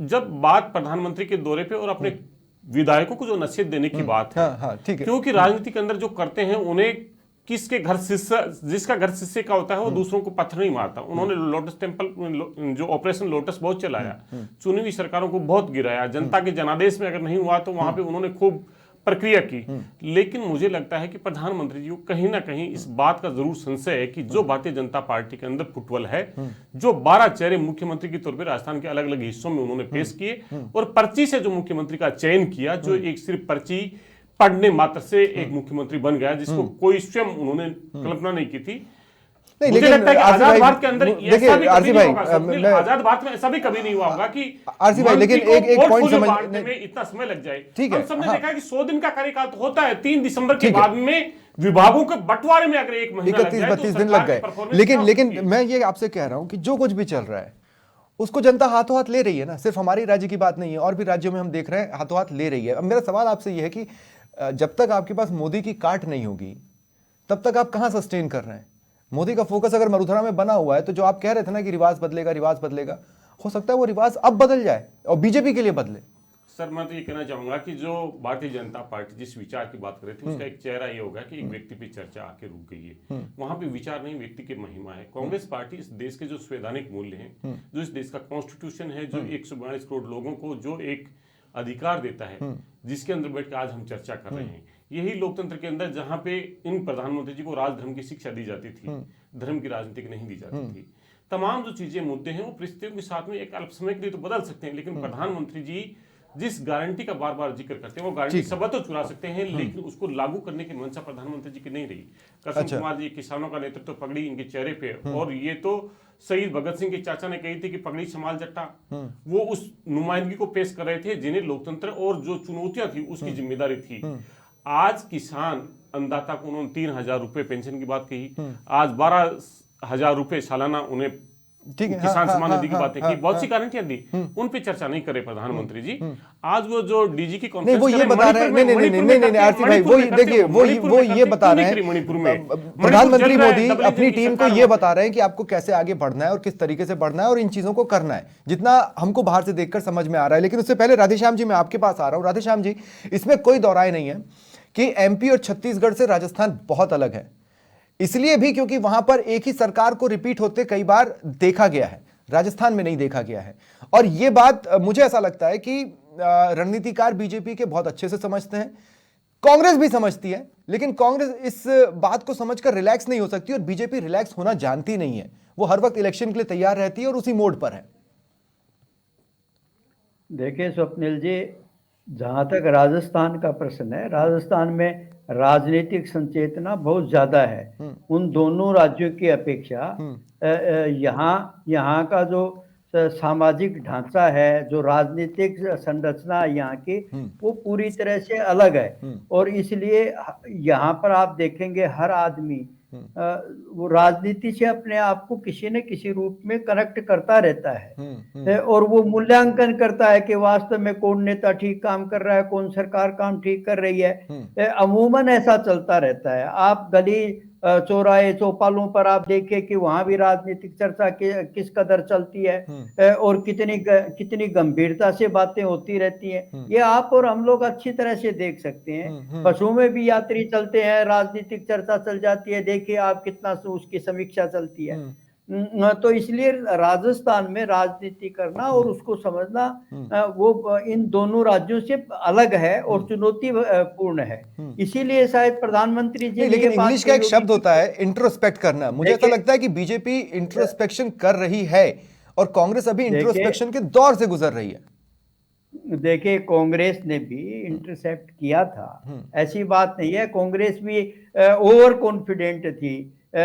जब बात प्रधानमंत्री के दौरे पे और अपने विधायकों को जो नसीहत देने की बात है, हाँ ठीक है, क्योंकि राजनीति के अंदर जो करते हैं उन्हें किसके घर शिष्य, जिसका घर शिष्य का होता है वो दूसरों को पत्थर नहीं मारता। उन्होंने लोटस टेम्पल जो ऑपरेशन लोटस बहुत चलाया, चुनी हुई सरकारों को बहुत गिराया, जनता के जनादेश में अगर नहीं हुआ तो वहां पे उन्होंने खूब प्रक्रिया की। लेकिन मुझे लगता है कि प्रधानमंत्री जी को कहीं ना कहीं इस बात का जरूर संशय है कि जो भारतीय जनता पार्टी के अंदर फुटबॉल है, जो 12 चेहरे मुख्यमंत्री के तौर पर राजस्थान के अलग अलग हिस्सों में उन्होंने पेश किए और पर्ची से जो मुख्यमंत्री का चयन किया, जो एक सिर्फ पर्ची पढ़ने मात्र से एक मुख्यमंत्री बन गया, जिसको कोई स्वयं उन्होंने कल्पना नहीं की थी। नहीं, मुझे लेकिन लगता है कि आरसी आजाद भाई, भारत के अंदर देखिए, ऐसा भी आरसी कभी भाई, नहीं होगा स्वप्निल, मैं- आजाद भारत में ऐसा भी कभी नहीं हुआ होगा कि आरसी भाई, लेकिन मंत्री को एक पॉइंट पोर्टफोलियो समझ बांटने नहीं- में इतना समय लग जाए। ठीक है, हम सबने हाँ। देखा है कि 100 दिन का कार्यकाल तो होता है, 3 दिसंबर के ठीक है। बाद में विभागों के बंटवारे में अगर 1 महीना लग 31-32 जाए तो दिन लग सरकार गए। की परफॉर्मेंस लेकिन क्या हो लेकिन सकती है? मैं ये आपसे कह रहा हूं कि जो कुछ भी चल रहा है उसको जनता हाथों हाथ ले रही है ना, सिर्फ हमारी राज्य की बात नहीं है, और भी राज्यों में हम देख रहे हैं हाथों हाथ ले रही है। अब मेरा सवाल आपसे ये है कि जब तक आपके पास मोदी की काट नहीं होगी तब तक आप कहां सस्टेन कर रहे हैं? मोदी का फोकस अगर मरुधरा में बना हुआ है तो जो आप कह रहे थे ना कि रिवाज बदलेगा, हो सकता है वो रिवाज अब बदल जाए और बीजेपी के लिए बदले। सर मैं तो ये कहना चाहूंगा कि जो भारतीय जनता पार्टी जिस विचार की बात कर रही थी उसका एक चेहरा ये होगा कि एक व्यक्ति पे चर्चा आके रुक गई है। वहां पे विचार नहीं, व्यक्ति की महिमा है। कांग्रेस पार्टी इस देश के जो संवैधानिक मूल्य हैं, जो इस देश का कॉन्स्टिट्यूशन है, जो 142 करोड़ लोगों को जो एक अधिकार देता है, जिसके अंदर बैठ के आज हम चर्चा कर रहे हैं, यही लोकतंत्र के अंदर जहां पे इन प्रधानमंत्री जी को राजधर्म की शिक्षा दी जाती थी, धर्म की राजनीति नहीं दी जाती थी। तमाम जो चीजें मुद्दे हैं वो परिस्थितियों के साथ में एक अल्प समय के लिए तो बदल सकते हैं, लेकिन प्रधानमंत्री जी जिस गारंटी का बार बार जिक्र करते हैं वो गारंटी सब तो चुरा सकते हैं, लेकिन उसको लागू करने की मंशा प्रधानमंत्री जी की नहीं रही। कसम कुमार जी किसानों का नेतृत्व पगड़ी इनके चेहरे पे, और ये तो शहीद भगत सिंह के चाचा ने कही थी कि पगड़ी संभाल जट्टा, वो उस नुमाइंदगी को पेश कर रहे थे जिन्हें लोकतंत्र और जो चुनौतियां थी उसकी जिम्मेदारी थी। आज किसान अन्नदाता को उन्होंने 3,000 रुपए पेंशन की बात कही, आज 12,000 रुपए सालाना उन्हें ठीक है, किसान हाँ, सम्मान हाँ, निधि की हाँ, बातें हाँ, की, बहुत सी हाँ, गारंटियां दी, उन पे चर्चा नहीं करे प्रधानमंत्री जी। आज वो जो डीजी की नहीं, कॉन्फ्रेंस वो ये बता रहे हैं, नहीं आरसी भाई, वो देखिए वो ये बता रहे हैं, मणिपुर में प्रधानमंत्री मोदी अपनी टीम को ये बता रहे हैं कि आपको कैसे आगे बढ़ना है और किस तरीके से बढ़ना है और इन चीजों को करना है, जितना हमको बाहर से देखकर समझ में आ रहा है। लेकिन उससे पहले राधेश्याम जी मैं आपके पास आ रहा हूं। राधेश्याम जी, इसमें कोई दो राय नहीं है कि एमपी और छत्तीसगढ़ से राजस्थान बहुत अलग है, इसलिए भी क्योंकि वहां पर एक ही सरकार को रिपीट होते कई बार देखा गया है, राजस्थान में नहीं देखा गया है। और यह बात मुझे ऐसा लगता है कि रणनीतिकार बीजेपी के बहुत अच्छे से समझते हैं, कांग्रेस भी समझती है, लेकिन कांग्रेस इस बात को समझकर रिलैक्स नहीं हो सकती और बीजेपी रिलैक्स होना जानती नहीं है। वो हर वक्त इलेक्शन के लिए तैयार रहती है और उसी मोड पर है। देखिए स्वप्निल जी, जहाँ तक राजस्थान का प्रश्न है, राजस्थान में राजनीतिक संचेतना बहुत ज्यादा है उन दोनों राज्यों की अपेक्षा। यहाँ का जो सामाजिक ढांचा है, जो राजनीतिक संरचना है यहाँ की, वो पूरी तरह से अलग है। और इसलिए यहाँ पर आप देखेंगे हर आदमी वो राजनीति से अपने आप को किसी न किसी रूप में कनेक्ट करता रहता है और वो मूल्यांकन करता है कि वास्तव में कौन नेता ठीक काम कर रहा है, कौन सरकार काम ठीक कर रही है। अमूमन ऐसा चलता रहता है। आप गली चौराहे चौपालों पर आप देखिए कि वहां भी राजनीतिक चर्चा किस कदर चलती है और कितनी गंभीरता से बातें होती रहती हैं। ये आप और हम लोग अच्छी तरह से देख सकते हैं। बसों में भी यात्री चलते हैं, राजनीतिक चर्चा चल जाती है, देखिए आप कितना उसकी समीक्षा चलती है। तो इसलिए राजस्थान में राजनीति करना और उसको समझना वो इन दोनों राज्यों से अलग है और चुनौती पूर्ण है। इसीलिए शायद प्रधानमंत्री जी, लेकिन इंग्लिश का एक शब्द होता है इंट्रोस्पेक्ट करना। मुझे ऐसा लगता है कि बीजेपी इंट्रोस्पेक्शन कर रही है और कांग्रेस अभी इंट्रोस्पेक्शन के दौर से गुजर रही है। देखिए कांग्रेस ने भी इंटरसेप्ट किया था, ऐसी बात नहीं है। कांग्रेस भी ओवर कॉन्फिडेंट थी,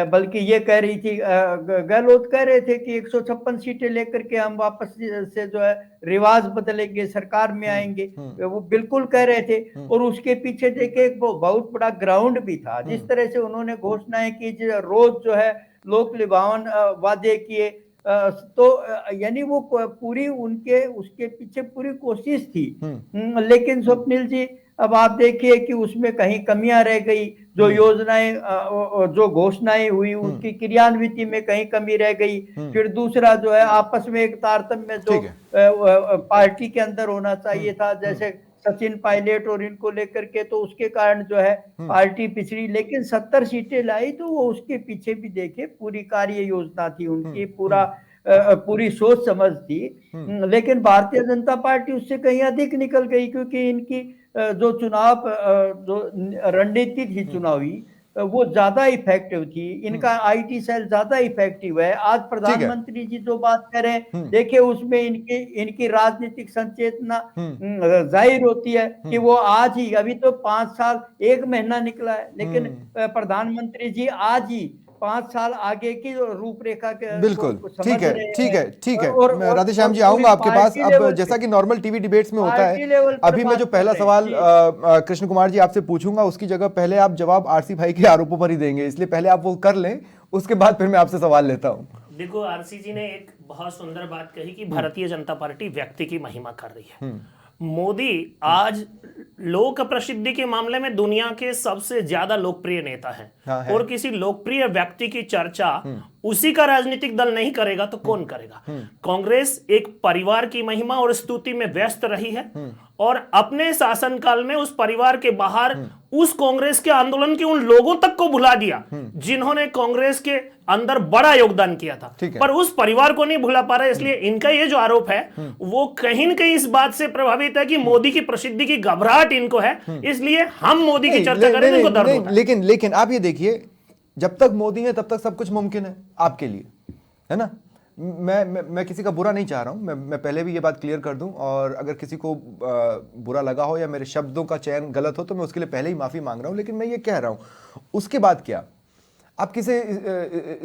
बल्कि ये कह रही थी, गहलोत कह रहे थे कि 156 सीटें लेकर के हम वापस से जो है रिवाज बदलेंगे, सरकार में आएंगे, वो बिल्कुल कह रहे थे। और उसके पीछे देखिए एक बहुत बड़ा ग्राउंड भी था। जिस तरह से उन्होंने घोषणाएं की, रोज जो है लोक लुभावन वादे किए, तो यानी वो पूरी उनके उसके पीछे पूरी कोशिश थी। लेकिन स्वप्निल जी अब आप देखिए कि उसमें कहीं कमियां रह गई, जो योजनाएं जो घोषणाएं हुई उसकी क्रियान्विति में कहीं कमी रह गई। फिर दूसरा जो है आपस में एक तारतम्य जो ठीक है। पार्टी के अंदर होना चाहिए था, जैसे सचिन पायलट और इनको लेकर के, तो उसके कारण जो है पार्टी पिछड़ी। लेकिन 70 सीटें लाई तो वो उसके पीछे भी देखे पूरी कार्य योजना थी उनकी, पूरी सोच समझ थी। लेकिन भारतीय जनता पार्टी उससे कहीं अधिक निकल गई, क्योंकि इनकी जो चुनाव जो रणनीति थी चुनावी, वो ज्यादा इफेक्टिव थी। इनका आईटी सेल ज्यादा इफेक्टिव है। आज प्रधानमंत्री जी जो बात करें, देखिए उसमें इनकी इनकी राजनीतिक संचेतना जाहिर होती है कि वो आज ही, अभी तो 5 साल 1 महीना निकला है, लेकिन प्रधानमंत्री जी आज ही 5 साल आगे की रूपरेखा के बिल्कुल समझ ठीक है, रहे ठीक है, हैं। ठीक है। और मैं राधेश्याम जी पूरी आऊंगा आपके पास। पार्टी अब लेवल जैसा पे- कि नॉर्मल टीवी डिबेट्स में होता पार्टी लेवल है, पर अभी मैं बात जो कर पहला रहे हैं, सवाल जी। कृष्ण कुमार जी आपसे पूछूंगा, उसकी जगह पहले आप जवाब आरसी भाई के आरोपों पर ही देंगे, इसलिए पहले आप वो कर लें, उसके बाद फिर मैं आपसे सवाल लेता हूं। देखो, आरसी जी ने एक बहुत सुंदर बात कही कि भारतीय जनता पार्टी व्यक्ति की महिमा कर रही है। मोदी आज लोक प्रसिद्धि के मामले में दुनिया के सबसे ज्यादा लोकप्रिय नेता हैं। हाँ, है। और किसी लोकप्रिय व्यक्ति की चर्चा उसी का राजनीतिक दल नहीं करेगा तो कौन करेगा। कांग्रेस एक परिवार की महिमा और स्तुति में व्यस्त रही है, और अपने शासनकाल में उस परिवार के बाहर उस कांग्रेस के आंदोलन के उन लोगों तक को भुला दिया जिन्होंने कांग्रेस के अंदर बड़ा योगदान किया था, ठीक है। पर उस परिवार को नहीं भुला पा रहा है। इसलिए इनका ये जो आरोप है वो कहीं न कहीं इस बात से प्रभावित है कि मोदी की प्रसिद्धि की घबराहट इनको है, इसलिए हम मोदी की चर्चा करें तो इनको दर्द होता है। लेकिन आप ये देखिए, जब तक मोदी है तब तक सब कुछ मुमकिन है आपके लिए, है ना। मैं किसी का बुरा नहीं चाह रहा हूं, मैं पहले भी ये बात क्लियर कर दूं, और अगर किसी को बुरा लगा हो या मेरे शब्दों का चयन गलत हो तो मैं उसके लिए पहले ही माफी मांग रहा हूं। लेकिन मैं ये कह रहा हूं, उसके बाद क्या आप किसे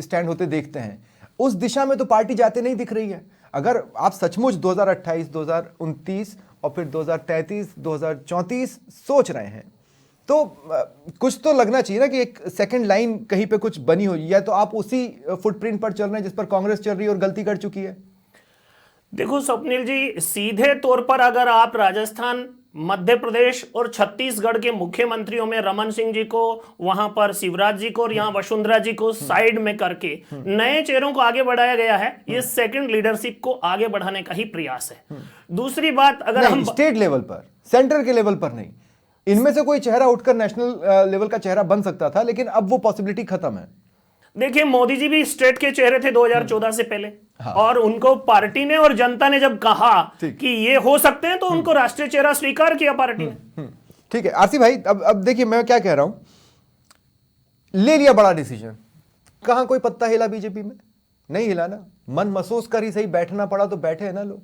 स्टैंड होते देखते हैं, उस दिशा में तो पार्टी जाते नहीं दिख रही है। अगर आप सचमुच 2028, 2029 और फिर 2033, 2034 सोच रहे हैं तो कुछ तो लगना चाहिए ना कि एक सेकंड लाइन कहीं पे कुछ बनी हो, या तो आप उसी फुटप्रिंट पर चल रहे हैं जिस पर कांग्रेस चल रही है और गलती कर चुकी है। देखो स्वप्निल जी, सीधे तौर पर अगर आप राजस्थान, मध्य प्रदेश और छत्तीसगढ़ के मुख्यमंत्रियों में रमन सिंह जी को, वहां पर शिवराज जी को और यहां वसुंधरा जी को साइड में करके नए चेहरों को आगे बढ़ाया गया है, ये सेकंड लीडरशिप को आगे बढ़ाने का ही प्रयास है। दूसरी बात, अगर हम स्टेट लेवल पर, सेंटर के लेवल पर नहीं, इनमें से कोई चेहरा उठकर नेशनल लेवल का चेहरा बन सकता था, लेकिन अब वो पॉसिबिलिटी खत्म है। देखिए, मोदी जी भी स्टेट के चेहरे थे 2014 से पहले। हाँ। और उनको पार्टी ने और जनता ने जब कहा कि ये हो सकते हैं तो उनको राष्ट्रीय चेहरा स्वीकार किया पार्टी ने। ठीक है आरसी भाई, अब देखिए मैं क्या कह रहा हूं, ले लिया बड़ा डिसीजन, कहां कोई पत्ता हिला बीजेपी में? नहीं हिला ना, मन महसूस कर ही सही, बैठना पड़ा तो बैठे हैं ना लोग।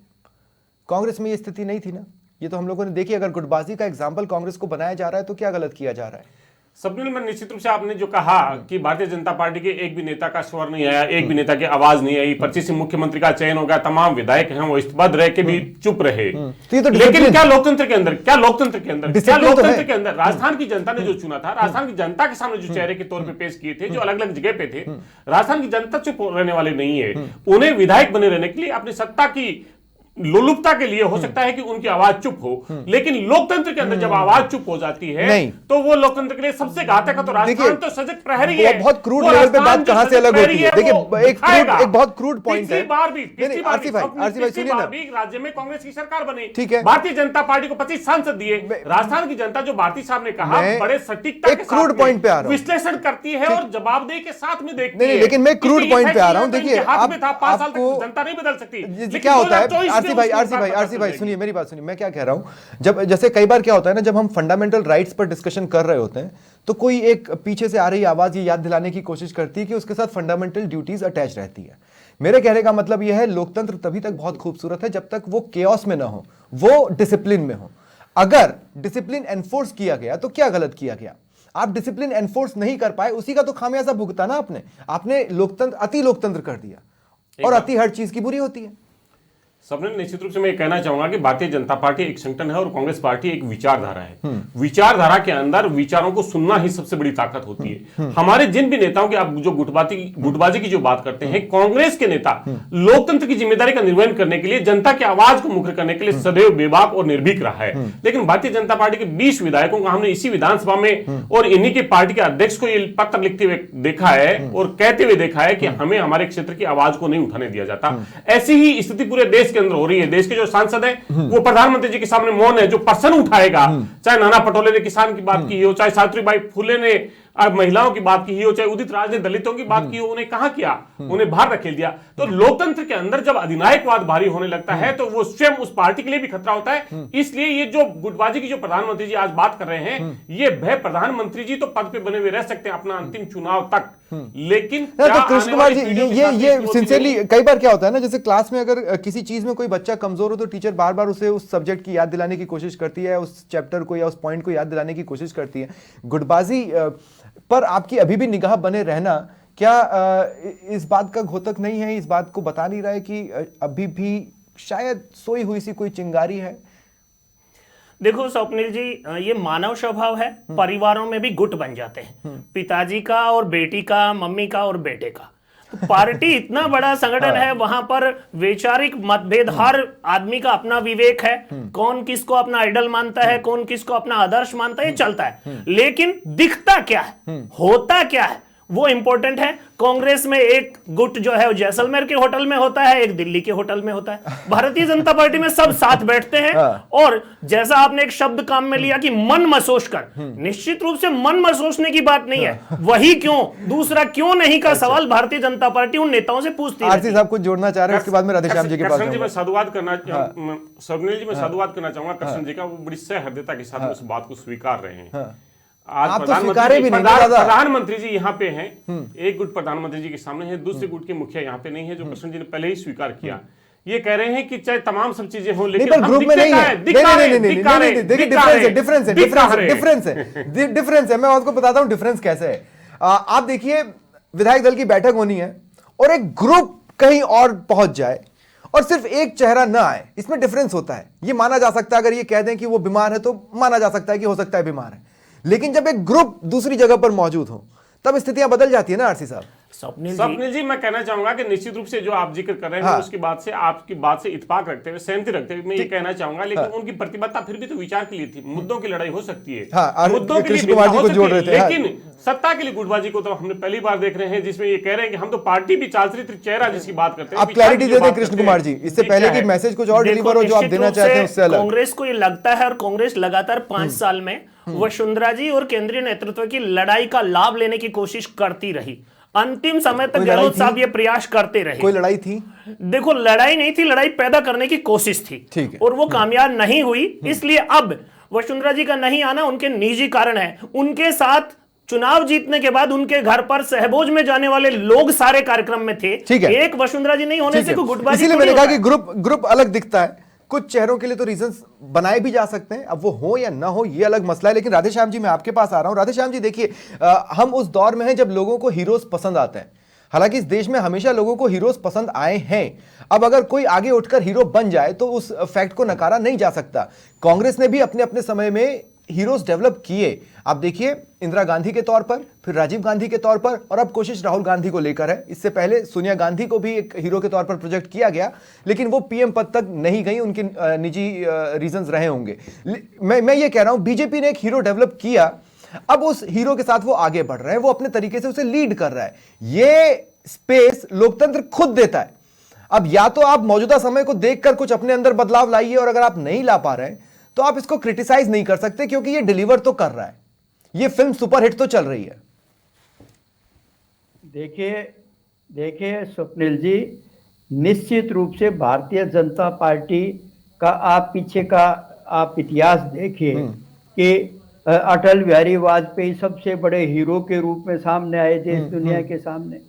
कांग्रेस में ये स्थिति नहीं थी ना, ये तो हम लोगों ने देखी। अगर गुटबाजी का एग्जाम्पल कांग्रेस को बनाया जा रहा है तो क्या गलत किया जा रहा है? स्वप्निल, में निश्चित रूप से आपने जो कहा कि भारतीय जनता पार्टी के एक भी नेता का स्वर नहीं आया, एक भी नेता की आवाज नहीं आई, 25 मुख्यमंत्री का चयन हो गया, तमाम विधायक हैं वो इस्तबद्ध रह के भी चुप रहे। तो लेकिन क्या लोकतंत्र के अंदर, discipline तो है। राजस्थान की जनता ने जो चुना था, राजस्थान की जनता के सामने जो चेहरे के तौर पे पेश किए थे, जो अलग अलग जगह पे थे, राजस्थान की जनता चुप रहने वाली नहीं है। उन्हें विधायक बने रहने के लिए अपनी सत्ता की लोलुपता के लिए हो सकता है कि उनकी आवाज चुप हो, लेकिन लोकतंत्र के अंदर जब आवाज चुप हो जाती है तो वो लोकतंत्र के लिए सबसे घातक है। तो राजस्थान तो सजग प्रहरी है। बहुत क्रूड लेवल पे बात कहां से अलग होती है। देखिए एक बहुत क्रूड पॉइंट है। आरसी भाई सुनिए ना, राज्य में कांग्रेस की सरकार बनी, ठीक है, भारतीय जनता पार्टी को 25 सांसद दिए, राजस्थान की जनता जो भारती साहब ने कहा बड़े सटीकता के क्रूड पॉइंट पे आ रहा हूं, विश्लेषण करती है और जवाबदेही के साथ में देखती है। लेकिन मैं क्रूड पॉइंट पे आ रहा हूं। देखिए आपको 5 साल तक जनता नहीं बदल सकती। क्या होता है आरसी भाई सुनिए मेरी बात सुनिए, मैं क्या कह रहा हूं, जब जैसे कई बार क्या होता है ना, जब हम फंडामेंटल राइट्स पर डिस्कशन कर रहे होते हैं तो कोई एक पीछे से आ रही आवाज ये याद दिलाने की कोशिश करती है कि उसके साथ फंडामेंटल ड्यूटीज अटैच रहती है। मेरे कहने का मतलब यह है, लोकतंत्र तभी तक बहुत खूबसूरत है जब तक वो केओस में ना हो, वो डिसिप्लिन में हो। अगर डिसिप्लिन एनफोर्स किया गया तो क्या गलत किया गया? आप डिसिप्लिन एनफोर्स नहीं कर पाए, उसी का तो खामियाजा भुगता ना आपने लोकतंत्र, अति लोकतंत्र कर दिया, और अति हर चीज की बुरी होती है। सबने निश्चित रूप से मैं ये कहना चाहूंगा कि भारतीय जनता पार्टी एक संगठन है और कांग्रेस पार्टी एक विचारधारा है। विचारधारा के अंदर विचारों को सुनना ही सबसे बड़ी ताकत होती है। हमारे जिन भी नेताओं की आप जो गुटबाजी की जो बात करते हैं, कांग्रेस के नेता लोकतंत्र की जिम्मेदारी का निर्वहन करने के लिए, जनता की आवाज को मुखर करने के लिए सदैव बेबाक और निर्भीक रहा है। लेकिन भारतीय जनता पार्टी के 20 विधायकों का हमने इसी विधानसभा में और इन्हीं के पार्टी के अध्यक्ष को ये पत्र लिखते हुए देखा है और कहते हुए देखा है कि हमें हमारे क्षेत्र की आवाज को नहीं उठाने दिया जाता। ऐसी ही स्थिति पूरे देश के अंदर हो रही है। देश के जो सांसद हैं वो प्रधानमंत्री जी के सामने मौन है। जो पर्सन उठाएगा, चाहे नाना पटोले ने किसान की बात की हो, चाहे सावित्रीबाई फुले ने महिलाओं की बात की हो, चाहे उदित राज ने दलितों की बात की हो, उन्हें कहां किया, उन्हें बाहर रखेल दिया। तो लोकतंत्र के अंदर जब अधिनायकवाद भारी होने लगता है तो वो स्वयं उस पार्टी के लिए भी खतरा होता है। इसलिए ये जो गुटबाजी की जो प्रधानमंत्री जी आज बात कर रहे हैं, ये भय प्रधानमंत्री जी तो पद पे बने हुए रह सकते हैं अपना अंतिम चुनाव तक, लेकिन तो कृष्ण कुमार जी, ये सिंसियरली कई बार क्या होता है ना, जैसे क्लास में अगर किसी चीज में कोई बच्चा कमजोर हो तो टीचर बार बार उसे उस सब्जेक्ट की याद दिलाने की कोशिश करती है, उस चैप्टर को या उस पॉइंट को याद दिलाने की कोशिश करती है। गुटबाजी पर आपकी अभी भी निगाह बने रहना क्या इस बात का घोतक नहीं है, इस बात को बता नहीं रहा है कि अभी भी शायद सोई हुई सी कोई चिंगारी है? देखो स्वप्निल जी, ये मानव स्वभाव है, परिवारों में भी गुट बन जाते हैं, पिताजी का और बेटी का, मम्मी का और बेटे का। तो पार्टी इतना बड़ा संगठन है, वहां पर वैचारिक मतभेद, हर आदमी का अपना विवेक है, कौन किसको अपना आइडल मानता है, कौन किसको अपना आदर्श मानता है, ये चलता है। लेकिन दिखता क्या है, होता क्या है, वो इंपॉर्टेंट है। कांग्रेस में एक गुट जो है वो जैसलमेर के होटल में होता है, एक दिल्ली के होटल में होता है। भारतीय जनता पार्टी में सब साथ बैठते हैं। और जैसा आपने एक शब्द काम में लिया कि मन मसोस कर, निश्चित रूप से मन मसोसने की बात नहीं है, वही क्यों, दूसरा क्यों नहीं का सवाल भारतीय जनता पार्टी उन नेताओं से पूछती है। आरसी साहब कुछ जोड़ना चाह रहे हैं, उसके बाद में राधेश्याम जी के पास कृष्ण जी मैं साधुवाद करना स्वप्निल जी मैं साधुवाद करना चाहूंगा कृष्ण जी का, वो बड़ी सहृदयता के साथ उस बात को स्वीकार रहे हैं। आज आप तो स्वीकारे भी नहीं दादा। प्रधानमंत्री जी यहाँ पे हैं, एक गुट प्रधानमंत्री जी के सामने है, दूसरे गुट के मुखिया यहाँ पे नहीं है, जो कृष्ण जी ने पहले ही स्वीकार किया। ये कह रहे हैं कि चाहे तमाम सब चीजें हो, लेकिन हम ग्रुप में नहीं है। देखिए डिफरेंस है। मैं आपको बताता हूं डिफरेंस कैसे है। आप देखिए, विधायक दल की बैठक होनी है और एक ग्रुप कहीं और पहुंच जाए और सिर्फ एक चेहरा ना आए, इसमें डिफरेंस होता है। ये माना जा सकता है, अगर ये कह दें कि वो बीमार है तो माना जा सकता है कि हो सकता है बीमार है, लेकिन जब एक ग्रुप दूसरी जगह पर मौजूद हो तब स्थितियां बदल जाती है ना आरसी साहब। स्वप्निल जी मैं कहना चाहूंगा कि निश्चित रूप से जो आप जिक्र कर रहे हैं उसकी बात से, आपकी बात से इत्तेफाक रखते हुए, सहमति रखते हुए मैं ये कहना चाहूंगा, लेकिन उनकी प्रतिबद्धता फिर भी तो विचार के लिए थी। मुद्दों की लड़ाई हो सकती है, मुद्दों के लिए लेकिन सत्ता के लिए गुटबाजी को तो हमने पहली बार देख रहे हैं, जिसमें ये कह रहे हैं कि हम तो पार्टी भी चारित्रिक चेहरा जिसकी बात करते हैं। आप क्लैरिटी दे दें कृष्ण कुमार जी, इससे पहले कि मैसेज कुछ और डिलीवर हो जो आप देना चाहते हैं उससे अलग। कांग्रेस को ये लगता है, और कांग्रेस लगातार 5 साल में वसुंधरा जी और केंद्रीय नेतृत्व की लड़ाई का लाभ लेने की कोशिश करती रही। अंतिम समय तक गहलोत साहब ये प्रयास करते रहे। कोई लड़ाई थी? देखो, लड़ाई नहीं थी, लड़ाई पैदा करने की कोशिश थी और वो कामयाब नहीं हुई। इसलिए अब वसुंधरा जी का नहीं आना उनके निजी कारण है। उनके साथ चुनाव जीतने के बाद उनके घर पर सहभोज में जाने वाले लोग सारे कार्यक्रम में थे। एक वसुंधरा जी नहीं होने से कोई गुटबाजी, इसीलिए मैंने कहा कि ग्रुप अलग दिखता है। कुछ चेहरों के लिए तो रीजंस बनाए भी जा सकते हैं, अब वो हो या ना हो ये अलग मसला है। लेकिन राधेश्याम जी, मैं आपके पास आ रहा हूं। राधेश्याम जी देखिए, हम उस दौर में हैं जब लोगों को हीरोज पसंद आते हैं। हालांकि इस देश में हमेशा लोगों को हीरोज पसंद आए हैं। अब अगर कोई आगे उठकर हीरो बन जाए तो उस फैक्ट को नकारा नहीं जा सकता। कांग्रेस ने भी अपने अपने समय में हीरोज डेवलप किए। आप देखिए, इंदिरा गांधी के तौर पर, फिर राजीव गांधी के तौर पर, और अब कोशिश राहुल गांधी को लेकर है। इससे पहले सोनिया गांधी को भी एक हीरो के तौर पर प्रोजेक्ट किया गया, लेकिन वो पीएम पद तक नहीं गई, उनके निजी रीजंस रहे होंगे। मैं ये कह रहा हूं, बीजेपी ने एक हीरो डेवलप किया, अब उस हीरो के साथ वो आगे बढ़ रहे हैं, वो अपने तरीके से उसे लीड कर रहा है। ये स्पेस लोकतंत्र खुद देता है। अब या तो आप मौजूदा समय को देखकर कुछ अपने अंदर बदलाव लाइए, और अगर आप नहीं ला पा रहे हैं तो आप इसको क्रिटिसाइज नहीं कर सकते, क्योंकि ये डिलीवर तो कर रहा है, ये फिल्म सुपरहिट तो चल रही है। देखिए स्वप्निल जी, निश्चित रूप से भारतीय जनता पार्टी का आप पीछे का आप इतिहास देखिए कि अटल बिहारी वाजपेयी सबसे बड़े हीरो के रूप में सामने आए देश दुनिया के सामने,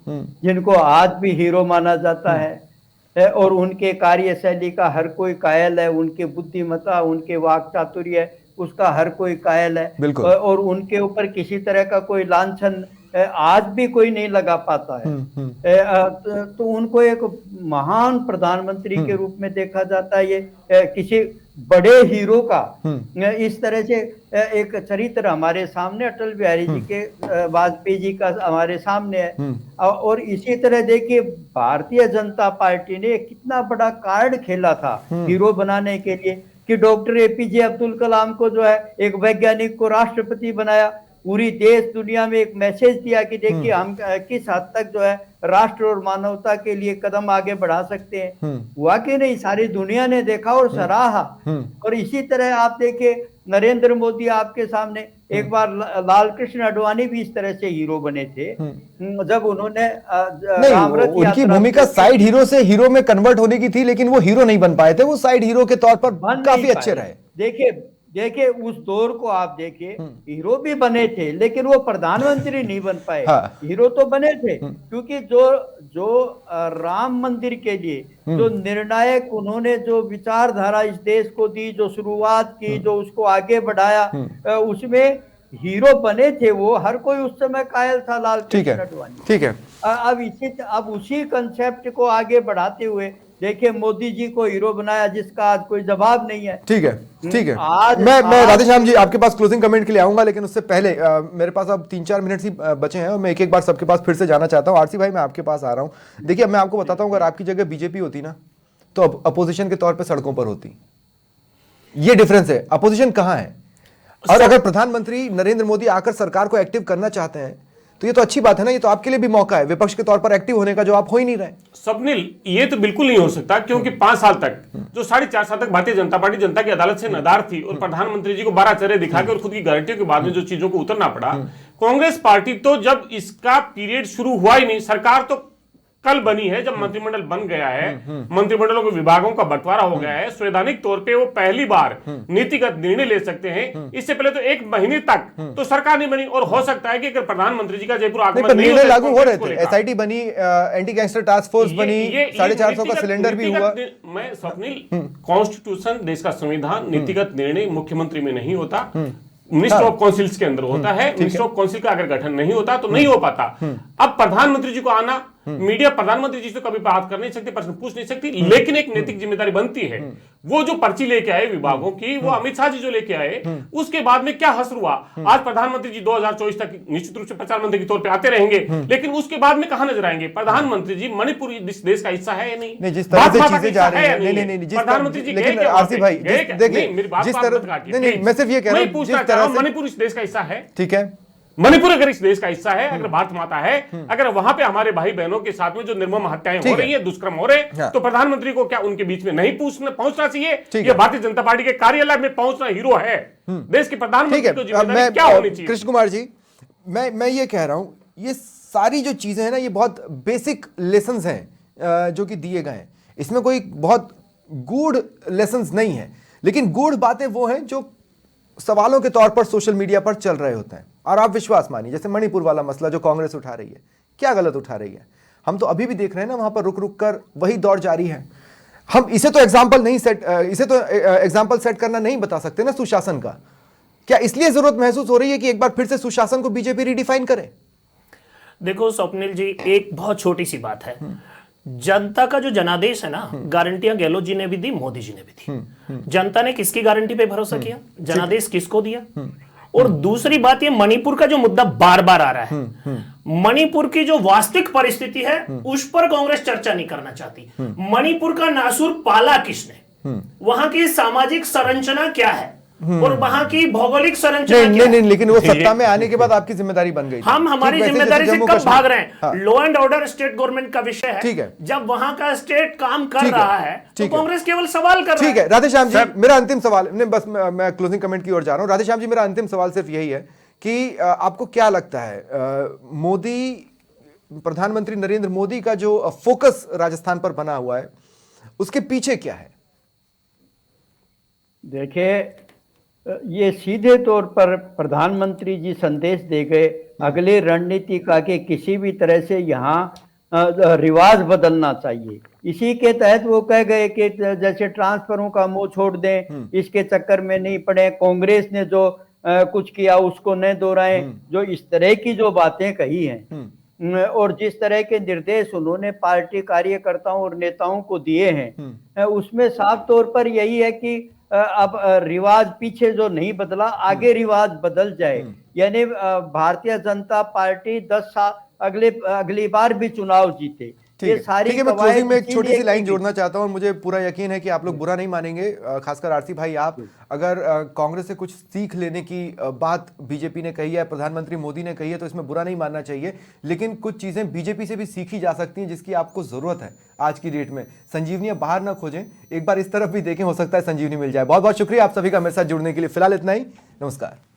जिनको आज भी हीरो माना जाता है, और उनके कार्यशैली का हर कोई कायल है, उनके बुद्धिमत्ता, उनके वाक चातुर्य, उसका हर कोई कायल है, और उनके ऊपर किसी तरह का कोई लांछन आज भी कोई नहीं लगा पाता है। तो उनको एक महान प्रधानमंत्री के रूप में देखा जाता है। ये किसी बड़े हीरो का इस तरह से एक चरित्र हमारे सामने अटल बिहारी जी के, वाजपेयी जी का हमारे सामने है। और इसी तरह देखिए भारतीय जनता पार्टी ने कितना बड़ा कार्ड खेला था हीरो बनाने के लिए कि डॉक्टर एपीजे अब्दुल कलाम को जो है एक वैज्ञानिक को राष्ट्रपति बनाया। पूरी देश दुनिया में एक मैसेज दिया कि देखिए हम किस हद तक जो है राष्ट्र और मानवता के लिए कदम आगे बढ़ा सकते हैं। हुआ कि नहीं, सारी दुनिया ने देखा और सराहा। और इसी तरह आप देखिए नरेंद्र मोदी आपके सामने, एक बार लाल कृष्ण आडवाणी भी इस तरह से हीरो बने थे जब उन्होंने नहीं, उनकी भूमिका साइड हीरो से हीरो में कन्वर्ट होने की थी, लेकिन वो हीरो नहीं बन पाए थे, वो साइड हीरो के तौर पर काफी अच्छे रहे। देखिए उस दौर को आप देखिए, हीरो भी बने थे लेकिन वो प्रधानमंत्री नहीं बन पाए। हाँ। हीरो तो बने थे क्योंकि जो राम मंदिर के लिए जो निर्णायक उन्होंने जो विचारधारा इस देश को दी, जो शुरुआत की, जो उसको आगे बढ़ाया, उसमें हीरो बने थे वो। हर कोई उस समय कायल था लाल कृष्ण आडवाणी। ठीक है। अब उसी कंसेप्ट को आगे बढ़ाते हुए देखिए मोदी जी को हीरो बनाया जिसका आज कोई जवाब नहीं है। ठीक है, ठीक है। मैं राधेश्याम जी आपके पास क्लोजिंग कमेंट के लिए आऊंगा, लेकिन उससे पहले मेरे पास अब 3-4 मिनट ही बचे हैं और मैं एक बार सबके पास फिर से जाना चाहता हूं। आरसी भाई, मैं आपके पास आ रहा हूं। देखिए, अब मैं आपको बताता हूं, अगर आपकी जगह बीजेपी होती ना तो अब अपोजिशन के तौर पर सड़कों पर होती। ये डिफरेंस है, अपोजिशन कहां है। और अगर प्रधानमंत्री नरेंद्र मोदी आकर सरकार को एक्टिव करना चाहते हैं तो ये तो अच्छी बात है ना, ये तो आपके लिए भी मौका है विपक्ष के तौर पर एक्टिव होने का, जो आप हो ही नहीं रहे। स्वप्निल, ये तो बिल्कुल नहीं हो सकता क्योंकि 5 साल तक, जो 4.5 साल तक भारतीय जनता पार्टी जनता की अदालत से नादार थी और प्रधानमंत्री जी को 12 चेहरे दिखा के और खुद की गारंटियों के बाद में जो चीजों को उतरना पड़ा, कांग्रेस पार्टी तो जब इसका पीरियड शुरू हुआ ही नहीं, सरकार तो कल बनी है जब मंत्रिमंडल बन गया है, मंत्रिमंडलों के विभागों का बंटवारा हो गया है, संवैधानिक तौर पे वो पहली बार नीतिगत निर्णय ले सकते हैं। इससे पहले तो 1 महीने तक तो सरकार नहीं बनी और हो सकता है कि अगर प्रधानमंत्री जी का जयपुर आगमन नहीं निर्णय लागू हो रहे थे, एसआईटी बनी, एंटी गैंगस्टर टास्क फोर्स बनी, 450 का सिलेंडर भी हुआ। मैं स्वप्निल, कॉन्स्टिट्यूशन, देश का संविधान, नीतिगत निर्णय मुख्यमंत्री में नहीं होता, मिनिस्टर ऑफ काउंसिल्स के अंदर होता है। मिनिस्टर ऑफ काउंसिल का अगर गठन नहीं होता तो नहीं हो पाता। अब प्रधानमंत्री जी को आना, मीडिया प्रधानमंत्री जी से कभी बात कर नहीं सकती, प्रश्न पूछ नहीं सकती, लेकिन एक नैतिक जिम्मेदारी बनती है। वो जो पर्ची लेके आए विभागों की, वो अमित शाह जी जो लेके आए, उसके बाद में क्या हश्र हुआ। आज प्रधानमंत्री जी 2024 तक निश्चित रूप से प्रचार मंत्री के तौर पे आते रहेंगे, लेकिन उसके बाद में कहां नजर आएंगे। प्रधानमंत्री जी मणिपुर इस देश का हिस्सा है या नहीं, जिस तरह से चीजें जा रही हैं, नहीं, प्रधानमंत्री जी, लेकिन आरसी भाई देखिए, जिस तरह, नहीं, मैं सिर्फ ये कह रहा हूं, जिस तरह से मणिपुर इस देश का हिस्सा है, ठीक है, मणिपुर अगर इस देश का हिस्सा है, अगर भारत माता है, अगर वहां पे हमारे भाई बहनों के साथ में जो निर्मम हत्याएं हो रही है, दुष्कर्म हो रहे हैं, तो प्रधानमंत्री को क्या उनके बीच में नहीं पहुंचना चाहिए? ये भारतीय जनता पार्टी के कार्यालय में पहुंचना हीरो है देश के प्रधानमंत्री को जिम्मेदारी क्या होनी चाहिए? कृष्ण कुमार जी, मैं ये कह रहा हूं, ये सारी जो चीजें हैं ना, ये बहुत बेसिक लेसन्स हैं जो कि दिए गए हैं। इसमें कोई बहुत गूढ़ लेसन्स नहीं है, लेकिन गूढ़ बातें वो हैं जो सवालों के तौर पर सोशल मीडिया पर चल रहे होते हैं। और आप विश्वास मानिए, जैसे मणिपुर वाला मसला जो कांग्रेस उठा रही है, क्या गलत उठा रही है? हम तो अभी भी देख रहे हैं ना, वहां पर रुक रुक कर वही दौर जारी है। हम इसे तो एग्जाम्पल सेट करना नहीं बता सकते ना सुशासन का। क्या इसलिए जरूरत महसूस हो रही है कि एक बार फिर से सुशासन को बीजेपी रिडिफाइन करे? देखो स्वप्निल जी, एक बहुत छोटी सी बात है, जनता का जो जनादेश है ना, गारंटियां गहलोत जी ने भी दी, मोदी जी ने भी दी। जनता ने किसकी गारंटी पे भरोसा किया, जनादेश किसको दिया? और दूसरी बात, ये मणिपुर का जो मुद्दा बार बार आ रहा है, मणिपुर की जो वास्तविक परिस्थिति है उस पर कांग्रेस चर्चा नहीं करना चाहती। मणिपुर का नासूर पाला किसने, वहां की सामाजिक संरचना क्या है और वहां की भौगोलिक संरचना क्या है? नहीं, लेकिन वो सत्ता में आने के बाद आपकी जिम्मेदारी बन गई। हम हमारी जिम्मेदारी से कब भाग रहे हैं? Law and order state government का विषय है। ठीक है, जब वहां का स्टेट काम कर रहा है तो कांग्रेस केवल सवाल कर रहा है। ठीक है, राधेश्याम जी, मेरा अंतिम सवाल, बस मैं क्लोजिंग कमेंट की ओर जा रहा हूं। राधेश्याम जी, मेरा अंतिम सवाल सिर्फ यही है कि आपको क्या लगता है, मोदी, प्रधानमंत्री नरेंद्र मोदी का जो फोकस राजस्थान पर बना हुआ है, उसके पीछे क्या है? देखिए, ये सीधे तौर पर प्रधानमंत्री जी संदेश दे गए अगले रणनीति का कि किसी भी तरह से यहाँ रिवाज बदलना चाहिए। इसी के तहत वो कह गए कि जैसे ट्रांसफरों का मुंह छोड़ दें, इसके चक्कर में नहीं पड़े। कांग्रेस ने जो कुछ किया उसको न दोहराएं, जो इस तरह की जो बातें कही हैं और जिस तरह के निर्देश उन्होंने पार्टी कार्यकर्ताओं और नेताओं को दिए हैं, उसमें साफ तौर पर यही है कि अब रिवाज पीछे जो नहीं बदला आगे रिवाज बदल जाए। यानी भारतीय जनता पार्टी 10 साल अगली बार भी चुनाव जीते। ये सारी ठीक है, मैं कवायद क्लोजिंग में एक इसीलिए छोटी सी लाइन की जोड़ना चाहता हूं और मुझे पूरा यकीन है कि आप लोग बुरा नहीं मानेंगे, खासकर आरसी भाई आप, अगर कांग्रेस से कुछ सीख लेने की बात बीजेपी ने कही है, प्रधानमंत्री मोदी ने कही है, तो इसमें बुरा नहीं मानना चाहिए। लेकिन कुछ चीजें बीजेपी से भी सीखी जा सकती हैं जिसकी आपको जरूरत है आज की डेट में। संजीवनी बाहर ना खोजें, एक बार इस तरफ भी देखें, हो सकता है संजीवनी मिल जाए। बहुत बहुत शुक्रिया आप सभी का मेरे साथ जुड़ने के लिए। फिलहाल इतना ही, नमस्कार।